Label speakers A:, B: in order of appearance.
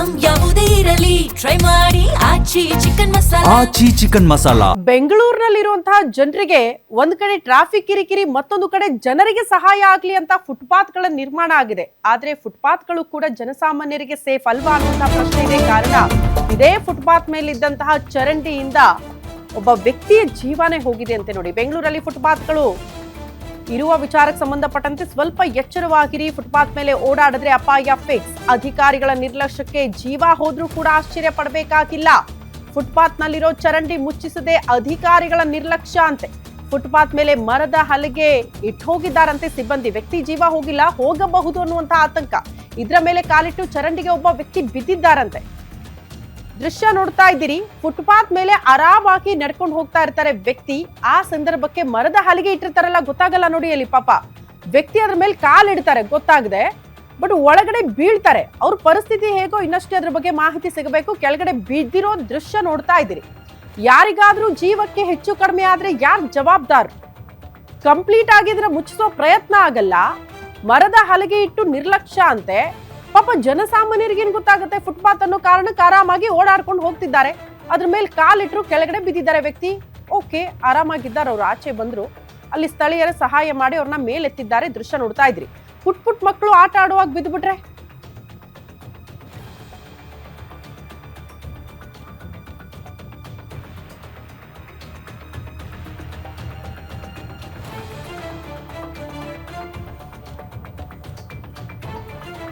A: Item ಯಾವುದೇ ಇರಲಿ try ಮಾಡಿ ಆಚಿ ಚಿಕನ್ ಮಸಾಲಾ.
B: ಬೆಂಗಳೂರಿನಲ್ಲಿರುವಂತಹ ಜನರಿಗೆ ಒಂದ್ ಕಡೆ ಟ್ರಾಫಿಕ್ ಕಿರಿಕಿರಿ, ಮತ್ತೊಂದು ಕಡೆ ಜನರಿಗೆ ಸಹಾಯ ಆಗ್ಲಿ ಅಂತ ಫುಟ್ಪಾತ್ ಗಳ ನಿರ್ಮಾಣ ಆಗಿದೆ. ಆದ್ರೆ ಫುಟ್ಪಾತ್ ಗಳು ಕೂಡ ಜನಸಾಮಾನ್ಯರಿಗೆ ಸೇಫ್ ಅಲ್ವಾ ಅನ್ನುವಂತಹ ಪ್ರಶ್ನೆ ಇದೆ. ಕಾರಣ ಇದೇ ಫುಟ್ಪಾತ್ ಮೇಲಿದ್ದಂತಹ ಚರಂಡಿಯಿಂದ ಒಬ್ಬ ವ್ಯಕ್ತಿಯ ಜೀವನೇ ಹೋಗಿದೆ ಅಂತೆ. ನೋಡಿ, ಬೆಂಗಳೂರಲ್ಲಿ ಫುಟ್ಪಾತ್ ಗಳು ಇರುವ ವಿಚಾರಕ್ಕೆ ಸಂಬಂಧಪಟ್ಟಂತೆ ಸ್ವಲ್ಪ ಎಚ್ಚರವಾಗಿರಿ. ಫುಟ್ಪಾತ್ ಮೇಲೆ ಓಡಾಡಿದ್ರೆ ಅಪಾಯ ಫಿಕ್ಸ್. ಅಧಿಕಾರಿಗಳ ನಿರ್ಲಕ್ಷ್ಯಕ್ಕೆ ಜೀವ ಹೋದ್ರೂ ಕೂಡ ಆಶ್ಚರ್ಯ ಪಡಬೇಕಾಗಿಲ್ಲ. ಫುಟ್ಪಾತ್ ನಲ್ಲಿರೋ ಚರಂಡಿ ಮುಚ್ಚಿಸದೆ ಅಧಿಕಾರಿಗಳ ನಿರ್ಲಕ್ಷ್ಯ ಅಂತೆ. ಫುಟ್ಪಾತ್ ಮೇಲೆ ಮರದ ಹಲಗೆ ಇಟ್ಟು ಹೋಗಿದ್ದಾರಂತೆ ಸಿಬ್ಬಂದಿ. ವ್ಯಕ್ತಿ ಜೀವ ಹೋಗಿಲ್ಲ, ಹೋಗಬಹುದು ಅನ್ನುವಂತಹ ಆತಂಕ. ಇದರ ಮೇಲೆ ಕಾಲಿಟ್ಟು ಚರಂಡಿಗೆ ಒಬ್ಬ ವ್ಯಕ್ತಿ ಬಿದ್ದಿದ್ದಾರಂತೆ. ದೃಶ್ಯ ನೋಡ್ತಾ ಇದ್ದೀರಿ. ಫುಟ್ಪಾತ್ ಮೇಲೆ ಆರಾಮಾಗಿ ನಡ್ಕೊಂಡು ಹೋಗ್ತಾ ಇರ್ತಾರೆ ವ್ಯಕ್ತಿ. ಆ ಸಂದರ್ಭಕ್ಕೆ ಮರದ ಹಲಿಗೆ ಇಟ್ಟಿರ್ತಾರಲ್ಲ, ಗೊತ್ತಾಗಲ್ಲ ನೋಡಿ. ಅಲ್ಲಿ ಪಾಪ ವ್ಯಕ್ತಿ ಅದ್ರ ಮೇಲೆ ಕಾಲಿಡ್ತಾರೆ, ಗೊತ್ತಾಗದೆ, ಬಟ್ ಒಳಗಡೆ ಬೀಳ್ತಾರೆ. ಅವ್ರ ಪರಿಸ್ಥಿತಿ ಹೇಗೋ ಇನ್ನಷ್ಟೇ ಅದ್ರ ಬಗ್ಗೆ ಮಾಹಿತಿ ಸಿಗಬೇಕು. ಕೆಳಗಡೆ ಬಿದ್ದಿರೋ ದೃಶ್ಯ ನೋಡ್ತಾ ಇದ್ದೀರಿ. ಯಾರಿಗಾದ್ರೂ ಜೀವಕ್ಕೆ ಹೆಚ್ಚು ಕಡಿಮೆ ಆದ್ರೆ ಯಾರು ಜವಾಬ್ದಾರ್? ಕಂಪ್ಲೀಟ್ ಆಗಿದ್ರೆ ಮುಚ್ಚಿಸೋ ಪ್ರಯತ್ನ ಆಗಲ್ಲ, ಮರದ ಹಲಗೆ ಇಟ್ಟು ನಿರ್ಲಕ್ಷ್ಯ ಅಂತೆ. ಪಾಪ ಜನಸಾಮಾನ್ಯರಿಗೇನು ಗೊತ್ತಾಗುತ್ತೆ? ಫುಟ್ಪಾತ್ ಅನ್ನೋ ಕಾರಣಕ್ಕೆ ಆರಾಮಾಗಿ ಓಡಾಡ್ಕೊಂಡು ಹೋಗ್ತಿದ್ದಾರೆ. ಅದ್ರ ಮೇಲೆ ಕಾಲಿಟ್ರು, ಕೆಳಗಡೆ ಬಿದ್ದಿದ್ದಾರೆ ವ್ಯಕ್ತಿ. ಓಕೆ, ಆರಾಮಾಗಿದ್ದಾರೆ. ಅವ್ರು ಆಚೆ ಬಂದ್ರು. ಅಲ್ಲಿ ಸ್ಥಳೀಯರ ಸಹಾಯ ಮಾಡಿ ಅವ್ರನ್ನ ಮೇಲೆತ್ತಿದ್ದಾರೆ. ದೃಶ್ಯ ನೋಡ್ತಾ ಇದ್ರಿ. ಪುಟ್ ಮಕ್ಕಳು ಆಟ ಆಡುವಾಗ ಬಿದ್ದುಬಿಟ್ರೆ